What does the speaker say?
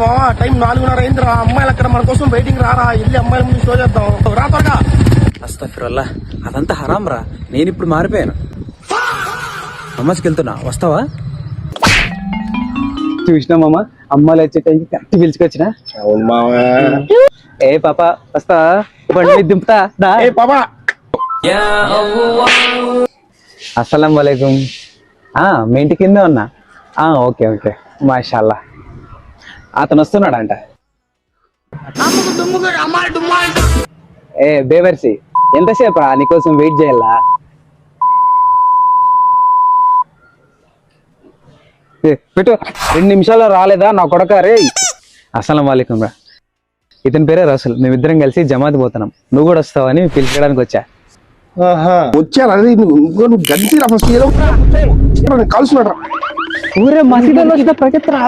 మామా టైం 4:30 అయిందిరా. అమ్మాయిలు అక్కడ మన కోసం వెయిటింగ్. రారా వెళ్ళి అమ్మాయిల ముందు షో చేద్దాం. రా త్వరగా. అస్తఫిరుల్లా, అదంతా హరాం రా. నేను ఇప్పుడు మారిపోయాను. నమాజ్కి వెళ్తున్నా, వస్తావా? చూసినా మామ, అమ్మాయిలు వచ్చే టైంకి కరెక్ట్ పిలుచుకొచ్చిన. అవును మామా. ఏ పాప వస్తావా? బండి దింపుతా దా. ఏ పాపా. అస్సలం వాలేకుం. మీ ఇంటి కింద ఉన్నా. ఓకే ఓకే, మాషాల్లా. అతను వస్తున్నాడంట. ఏ బేవర్సి, ఎంతసేపు రా నీకోసం వెయిట్ చేయాలా? పెట్టు, 2 నిమిషాల్లో రాలేదా నా కొడక రే. అస్సలం వాలేకుం రా. ఇతని పేరే రసూల్. మేమిద్దరం కలిసి జమాత్ పోతున్నాం. నువ్వు కూడా వస్తావని పిలిచడానికి వచ్చా. వచ్చాను అది. నువ్వు గంటి ఫస్ట్ కలుసుకున్నాడు. ఊరే మసీదులో వచ్చిన ప్రగతి రా.